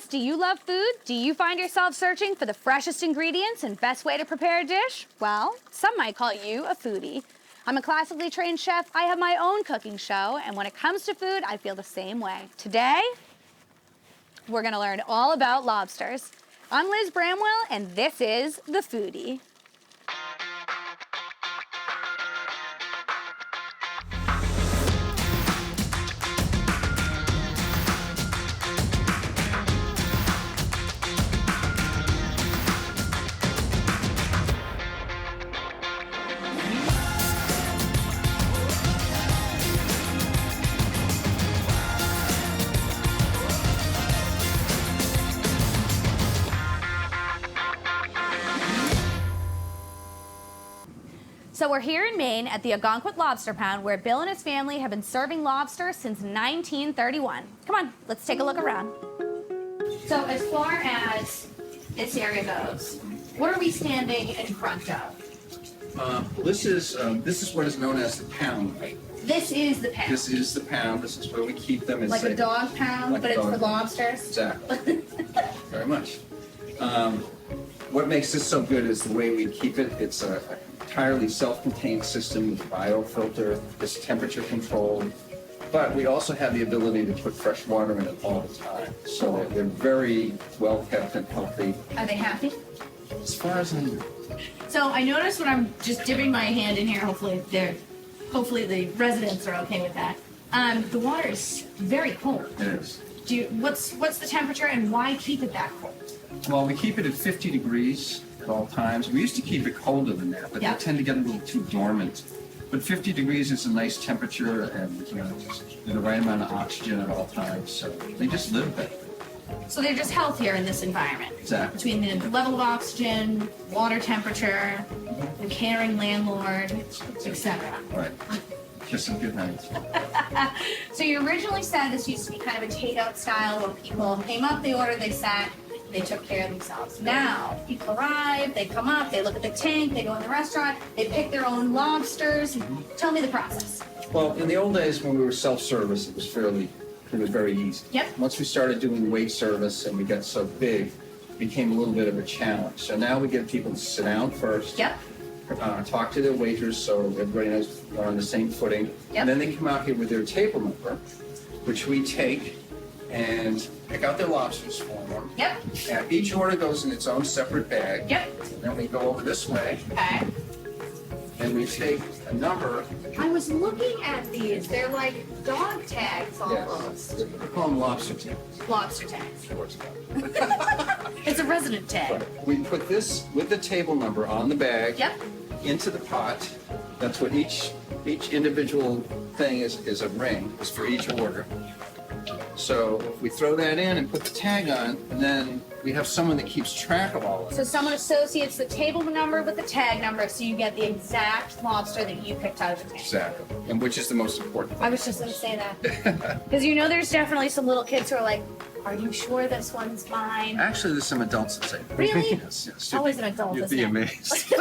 friends, do you love food? Do you find yourself searching for the freshest ingredients and best way to prepare a dish? Well, some might call you a foodie. I'm a classically trained chef. I have my own cooking show, and when it comes to food, I feel the same way. Today, we're gonna learn all about lobsters. I'm Liz Bramwell, and this is The Foodie. So we're here in Maine at the Algonquin Lobster Pound, where Bill and his family have been serving lobster since 1931. Come on, let's take a look around. So as far as this area goes, what are we standing in front of? This is what is known as the pound, right? This is the pound. This is the pound. This is where we keep them. It's like a dog pound, like but it's for lobsters? Exactly. Very much. What makes this so good is the way we keep it. It's a entirely self-contained system with biofilter. It's temperature controlled. But we also have the ability to put fresh water in it all the time. So they're very well kept and healthy. Are they happy? As far as I know. So I noticed when I'm just dipping my hand in here, hopefully the residents are okay with that. The water is very cold. It is. What's the temperature and why keep it that cold? Well, we keep it at 50 degrees at all times. We used to keep it colder than that, but they tend to get a little too dormant. But 50 degrees is a nice temperature, and just the right amount of oxygen at all times. So they just live better. So they're just healthier in this environment. Exactly. Between the level of oxygen, water temperature, the caring landlord, etc. Right. Just some good nights. So you originally said this used to be kind of a takeout style where people came up, they ordered, they sat, they took care of themselves. Now, people arrive, they come up, they look at the tank, they go in the restaurant, they pick their own lobsters. Tell me the process. Well, in the old days when we were self-service, it was very easy. Yep. Once we started doing wait service and we got so big, it became a little bit of a challenge. So now we get people to sit down first. Yep. Talk to their waiters so everybody knows we're on the same footing. Yep. And then they come out here with their table number, which we take and pick out their lobsters for them. Yep. And each order goes in its own separate bag. Yep. Then we go over this way. Okay. And we take a number. I was looking at these. They're like dog tags almost. Yes. We call them lobster tags. Lobster tags. Sure. It's a resident tag. We put this with the table number on the bag. Yep. Into the pot. That's what each individual thing is a ring, is for each order. So we throw that in and put the tag on, and then we have someone that keeps track of all of it. So someone associates the table number with the tag number, so you get the exact lobster that you picked out of the tank. Exactly. And which is the most important thing. I was just going to say that. Because there's definitely some little kids who are like, are you sure this one's mine? Actually, there's some adults that say that. Really? Yes. Always an adult, You'd isn't be it? amazed.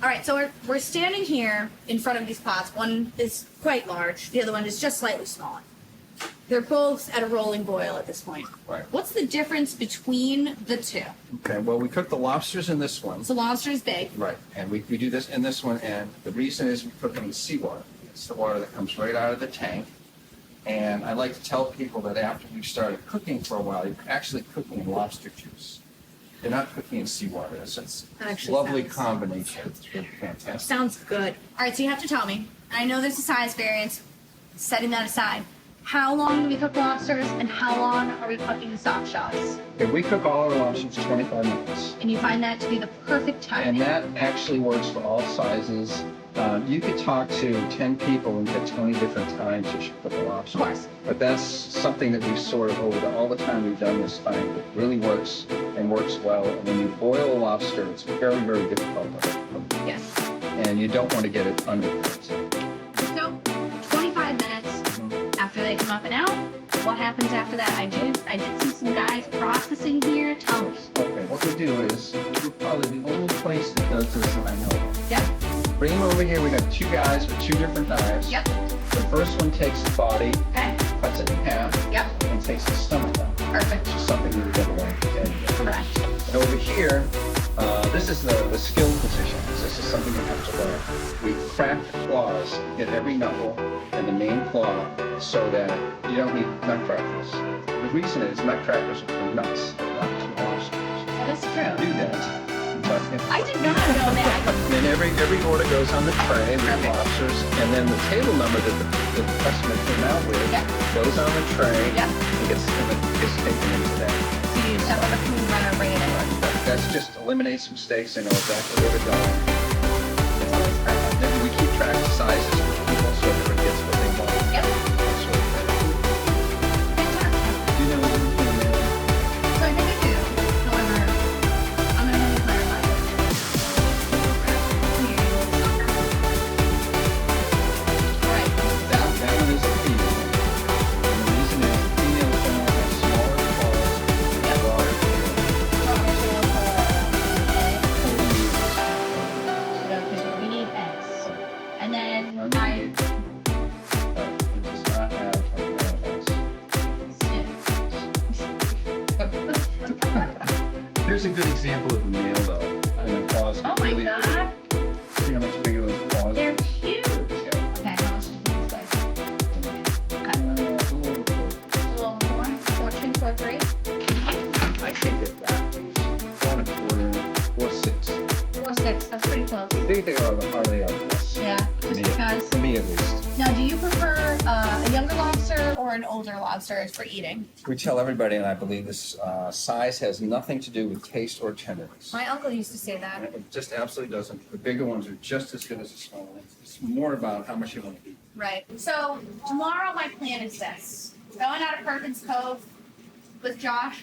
All right, so we're standing here in front of these pots. One is quite large. The other one is just slightly smaller. They're both at a rolling boil at this point. Right. What's the difference between the two? Okay, well, we cook the lobsters in this one. So lobster is big. Right, and we do this in this one, and the reason is we cook them in seawater. It's the water that comes right out of the tank. And I like to tell people that after you've started cooking for a while, you're actually cooking in lobster juice. You're not cooking in seawater. It's a lovely combination. It's really fantastic. Sounds good. All right, so you have to tell me, and I know there's a size variance, setting that aside, how long do we cook lobsters and how long are we cooking the soft shells? Okay, we cook all our lobsters 25 minutes. And you find that to be the perfect time. And that actually works for all sizes. You could talk to 10 people and get 20 different times you should cook a lobster. Of course. But that's something that we've sort of, over all the time we've done this time, it really works and works well. And when you boil a lobster, it's very, very difficult to cook. Yes. And you don't want to get it undercooked. So, 25 minutes after they come up and out, what happens after that? I did see some guys processing here. Tell me. Okay, what we do is, we're probably the only place that does this that I know of. Yep. Bring them over here. We got two guys with two different knives. Yep. The first one takes the body, Okay. cuts it in half, Yep. and takes the stomach out. Perfect. It's just something you get away. Correct. And over here, this is the skill position. This is something you have to learn. We crack the claws at every knuckle and the main claw so that you don't need nut crackers. The reason is nut crackers are for nuts, not for lobsters. That is true. Do that. But I did not know that. then every order goes on the tray with lobsters, and then the table number that the customer came out with goes on the tray and gets taken into that. So you just have like a food runner bring it in. That's just eliminates mistakes. I know exactly where they're going. It's always perfect. Then we keep track of sizes for people so everyone gets what they want. Yep. Do you know what you're doing there? So I think I do. However, I'm going to really clarify this. Alright. That one is a female. And the reason is females generally have smaller claws and broader tails. We need eggs. And then It does not have a Here's a good example of a male though. And the claws Oh my really god. See how much bigger those claws They're are? huge. Yeah. Okay, how much do these guys? Okay. A little bit. A little more. 14, 4, 3. I think that that 1 1/4, 4/6. 4, 6. That's pretty close. I think they are hardly up. Yeah, just because. For me at least. Now, do you prefer a younger lobster or an older lobster for eating? We tell everybody, and I believe this, size has nothing to do with taste or tenderness. My uncle used to say that. It just absolutely doesn't. The bigger ones are just as good as the small ones. It's more about how much you want to eat. Right. So tomorrow my plan is this. Going out of Perkins Cove with Josh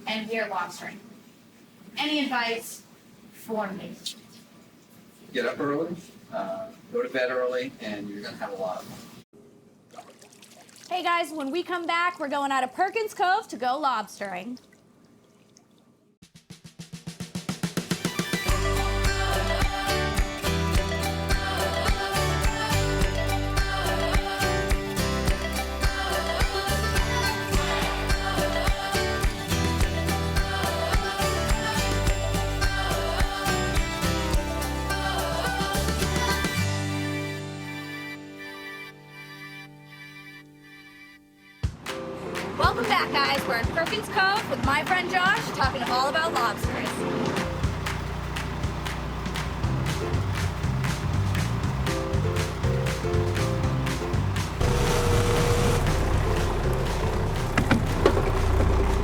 and we are lobstering. Any advice for me? Get up early, go to bed early, and you're going to have a lot of fun. Hey guys, when we come back, we're going out of Perkins Cove to go lobstering. Welcome back, guys. We're in Perkins Cove with my friend Josh, talking all about lobsters.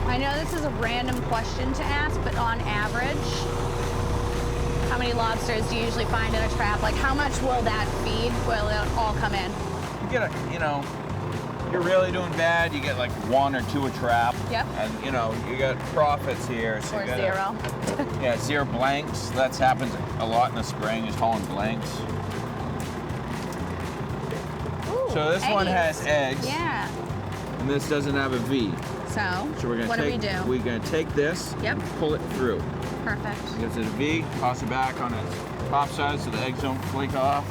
I know this is a random question to ask, but on average, how many lobsters do you usually find in a trap? Like, how much will that feed? Will it all come in? You get a, you're really doing bad, you get like 1 or 2 a trap. Yep. And you got profits here. So Or you got 0. Yeah, 0 blanks. That happens a lot in the spring, just hauling blanks. Ooh, So this one eggs. has eggs. Yeah. And this doesn't have a V. So, So we're gonna what take do we do? we're gonna take this Yep. and pull it through. Perfect. Gives it a V, toss it back on its top side so the eggs don't flake off.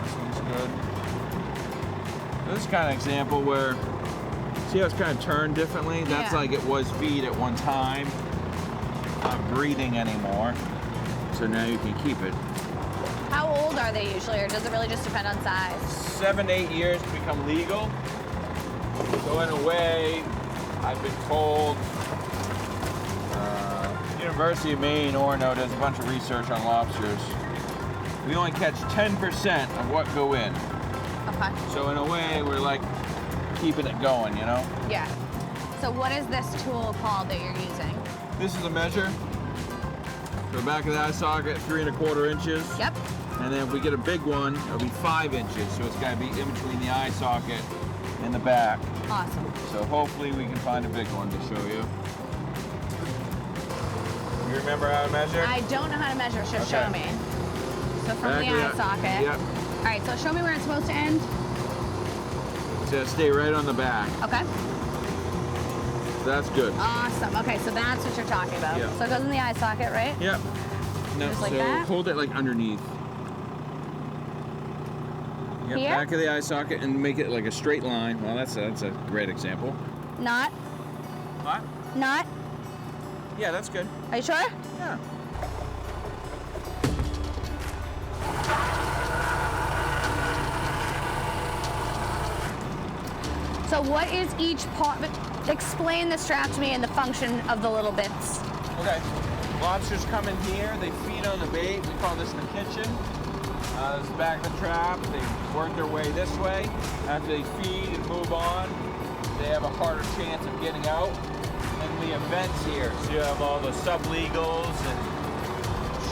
This one's good. This is kind of example where, see how it's kind of turned differently? That's Yeah. like it was feed at one time. Not breeding anymore. So now you can keep it. How old are they usually, or does it really just depend on size? 7, 8 years to become legal. So in a way, I've been told, University of Maine, Orono does a bunch of research on lobsters. We only catch 10% of what go in. Okay. So in a way, we're like keeping it going, Yeah. So what is this tool called that you're using? This is a measure. So back of the eye socket, 3 1/4 inches. Yep. And then if we get a big one, it'll be 5 inches. So it's got to be in between the eye socket and the back. Awesome. So hopefully we can find a big one to show you. You remember how to measure? I don't know how to measure, so show Okay. me. So from Back the of eye socket. Yep. All right, so show me where it's supposed to end. So stay right on the back. Okay. That's good. Awesome. Okay, so that's what you're talking about. Yeah. So it goes in the eye socket, right? Yep. No, Just like so that? hold it like underneath. Yep, Here? back of the eye socket and make it like a straight line. Well, that's a great example. Not? What? Not? Yeah, that's good. Are you sure? Yeah. So what is each part? Explain the strap to me and the function of the little bits. Okay. Lobsters come in here. They feed on the bait. We call this the kitchen. This is the back of the trap. They work their way this way. After they feed and move on, they have a harder chance of getting out. And we have vents here. So you have all the sublegals and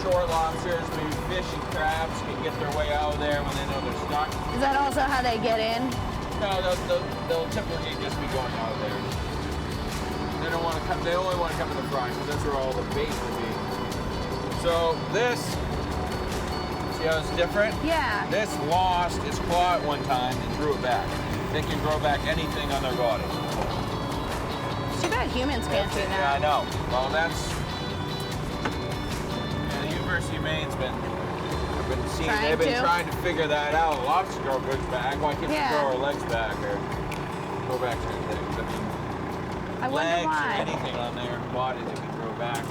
shore lobsters, maybe fish and crabs can get their way out of there when they know they're stuck. Is that also how they get in? No, they'll typically just be going out of there. They don't want to come. They only want to come in the front because that's where all the bait will be. So this, see how it's different? Yeah. This lost its claw at one time and grew it back. They can grow back anything on their body. It's too bad humans can't do Yeah, I that. know. Well, that's. Yeah, the University of Maine's been seeing. They've been trying to figure that out. Lobster grow ribs back. Why can't you grow our legs back or go back to things? I mean, I wonder legs why. or anything on their body that can grow back.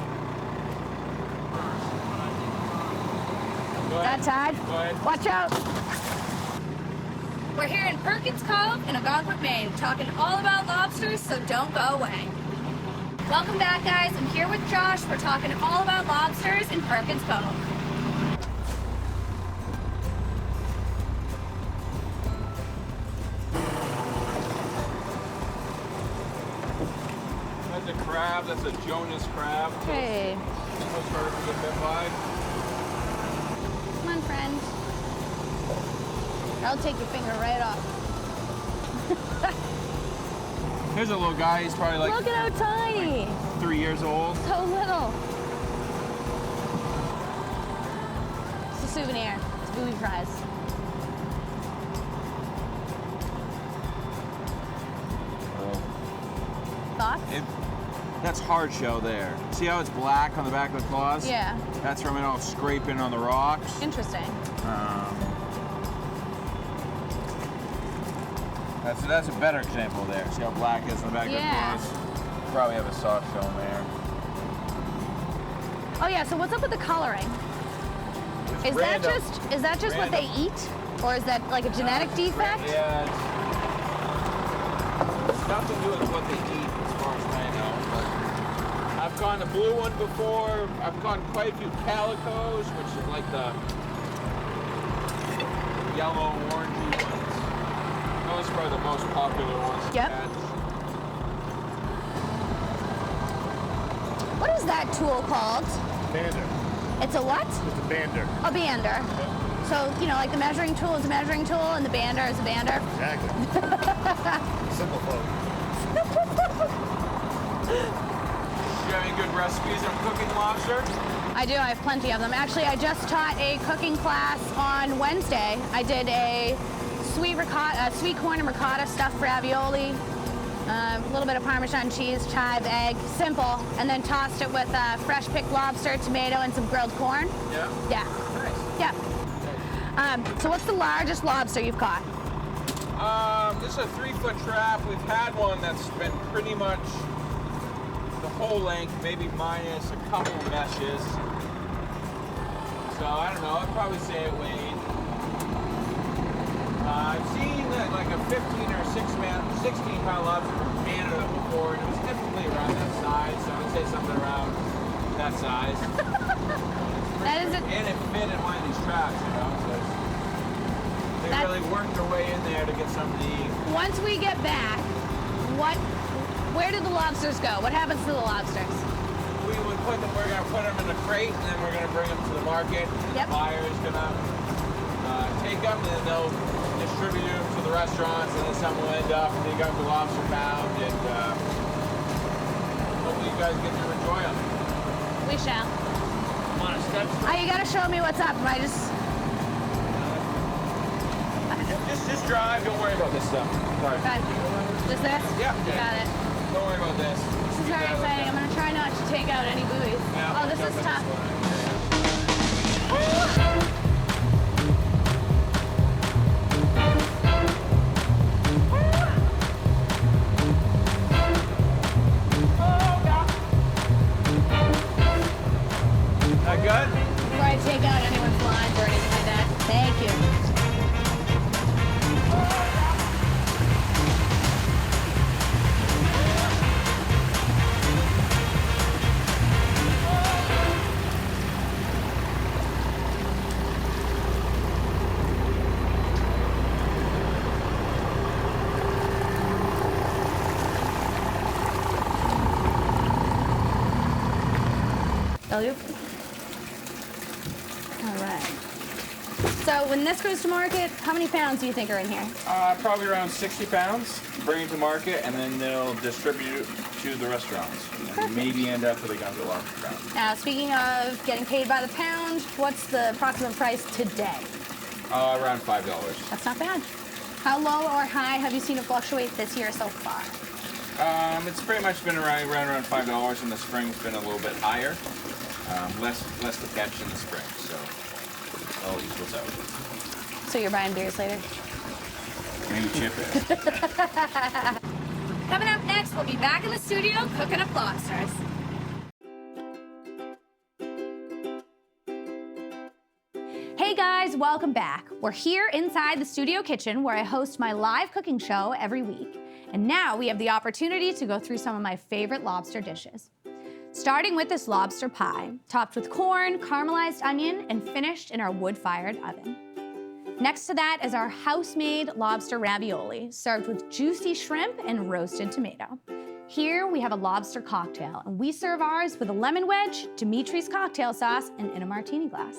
Go ahead. That side? Go ahead. Watch out. We're here in Perkins Cove in Algonquin, Maine, talking all about lobsters, so don't go away. Welcome back, guys. I'm here with Josh. We're talking all about lobsters in Perkins Cove. That's a crab. That's a Jonas crab. Hey. Those hard to get bit by. Come on, friend. I'll take your finger right off. Here's a little guy. He's probably like Look at how tiny. 3 years old. So little. It's a souvenir. It's booby prize. Thoughts? That's hard shell there. See how it's black on the back of the claws? Yeah. That's from it all scraping on the rocks. Interesting. That's a better example there. See how black it is on the back of the claws? Probably have a soft shell in there. Oh yeah, so what's up with the coloring? Is that just what they eat? Or is that like a genetic defect? Yeah, it's nothing to do with what they eat as far as I know. But I've gone the blue one before. I've gone quite a few calicos, which is like the yellow orangey ones. Those are probably the most popular ones. Yep. What is that tool called? Bander. It's a what? It's a bander. A bander. Yep. So, you know, like the measuring tool is a measuring tool and the bander is a bander? Exactly. Simple folk. You have any good recipes on cooking lobster? I do. I have plenty of them. Actually, I just taught a cooking class on Wednesday. I did a sweet corn and ricotta stuffed ravioli, a little bit of Parmesan cheese, chive, egg, simple, and then tossed it with fresh picked lobster, tomato, and some grilled corn. Yeah. Yeah. Nice. Yeah. So what's the largest lobster you've caught? This is a 3-foot trap. We've had one that's been pretty much the whole length, maybe minus a couple meshes. So I don't know, I'd probably say it weighed. I've seen like a 15 or 16-pound lobster from Canada before, and it was typically around that size. So I'd say something around that size. That is it. And it fit in one of these traps, you know. So they really worked their way in there to get something to eat. Once we get back, where do the lobsters go? What happens to the lobsters? We're gonna put them in a crate, and then we're gonna bring them to the market. Yep. The buyer is gonna take them, and then they'll distribute them to the restaurants, and then some will end up big up the lobster pound, and hopefully you guys get to enjoy them. We shall. On a step. You gotta show me what's up. Just drive. Don't worry about this stuff. Sorry. Good. Just this? Yeah. You got it. Don't worry about this. This is very exciting. I'm gonna try not to take out any buoys. Yeah, Oh, this jump is in tough. one. you? All right. So when this goes to market, how many pounds do you think are in here? Probably around 60 pounds. Bring it to market, and then they'll distribute to the restaurants. And maybe end up with a Gunga Lobster pound. Now, speaking of getting paid by the pound, what's the approximate price today? Around $5. That's not bad. How low or high have you seen it fluctuate this year so far? It's pretty much been around $5. In the spring's been a little bit higher. Less to catch in the spring, so it all equals out. So you're buying beers later? Maybe chip it. Coming up next, we'll be back in the studio cooking up lobsters. Hey guys, welcome back. We're here inside the studio kitchen where I host my live cooking show every week. And now we have the opportunity to go through some of my favorite lobster dishes. Starting with this lobster pie, topped with corn, caramelized onion, and finished in our wood-fired oven. Next to that is our house-made lobster ravioli, served with juicy shrimp and roasted tomato. Here we have a lobster cocktail, and we serve ours with a lemon wedge, Dimitri's cocktail sauce, and in a martini glass.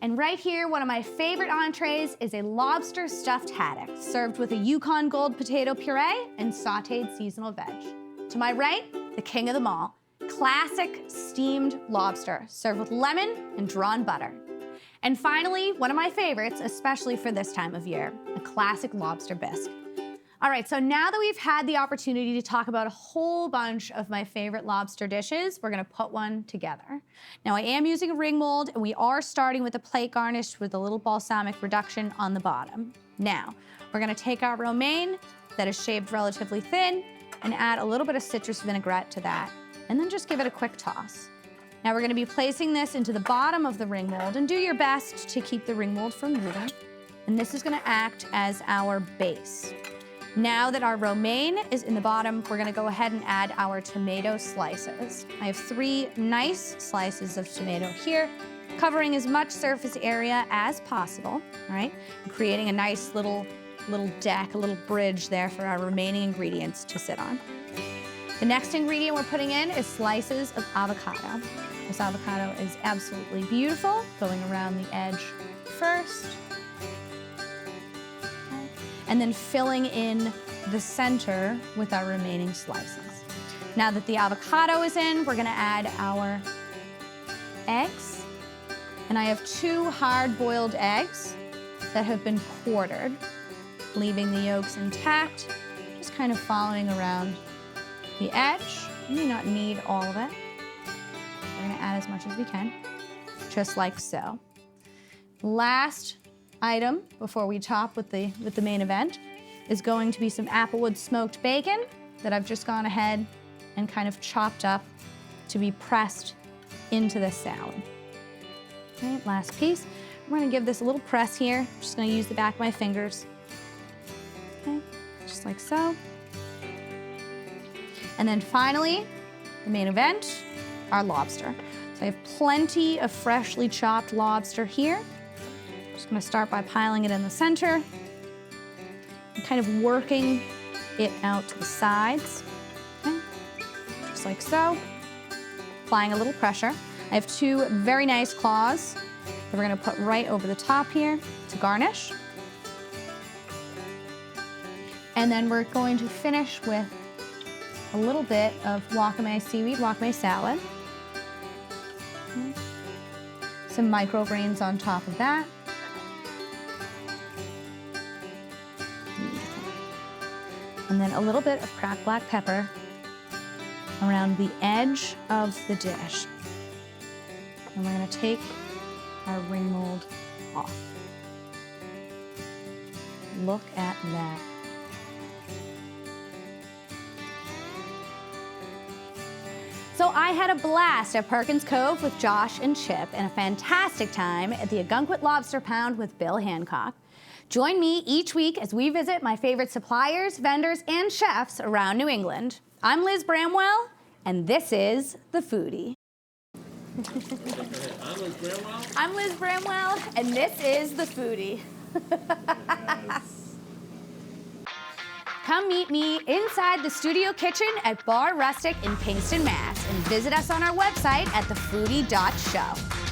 And right here, one of my favorite entrees is a lobster stuffed haddock, served with a Yukon Gold potato puree and sauteed seasonal veg. To my right, the king of them all, classic steamed lobster, served with lemon and drawn butter. And finally, one of my favorites, especially for this time of year, a classic lobster bisque. All right, so now that we've had the opportunity to talk about a whole bunch of my favorite lobster dishes, we're gonna put one together. Now, I am using a ring mold, and we are starting with a plate garnished with a little balsamic reduction on the bottom. Now, we're gonna take our romaine that is shaved relatively thin and add a little bit of citrus vinaigrette to that, and then just give it a quick toss. Now we're gonna be placing this into the bottom of the ring mold, and do your best to keep the ring mold from moving. And this is gonna act as our base. Now that our romaine is in the bottom, we're gonna go ahead and add our tomato slices. I have 3 nice slices of tomato here, covering as much surface area as possible, all right? And creating a nice little deck, a little bridge there for our remaining ingredients to sit on. The next ingredient we're putting in is slices of avocado. This avocado is absolutely beautiful, going around the edge first. And then filling in the center with our remaining slices. Now that the avocado is in, we're gonna add our eggs. And I have 2 hard-boiled eggs that have been quartered, leaving the yolks intact, just kind of following around the edge. You may not need all of it. We're gonna add as much as we can, just like so. Last item before we top with the main event is going to be some applewood smoked bacon that I've just gone ahead and kind of chopped up to be pressed into this salad. Okay, last piece. We're gonna give this a little press here. I'm just gonna use the back of my fingers. Okay, just like so. And then finally, the main event, our lobster. So I have plenty of freshly chopped lobster here. Just gonna start by piling it in the center and kind of working it out to the sides, okay? Just like so. Applying a little pressure. I have 2 very nice claws that we're gonna put right over the top here to garnish. And then we're going to finish with a little bit of wakame seaweed, wakame salad. Okay. Some microgreens on top of that. And then a little bit of cracked black pepper around the edge of the dish. And we're gonna take our ring mold off. Look at that. So I had a blast at Perkins Cove with Josh and Chip and a fantastic time at the Ogunquit Lobster Pound with Bill Hancock. Join me each week as we visit my favorite suppliers, vendors, and chefs around New England. I'm Liz Bramwell, and this is The Foodie. I'm Liz Bramwell, and this is The Foodie. come meet me inside the studio kitchen at Bar Rustic in Kingston, Mass. And visit us on our website at thefoodie.show.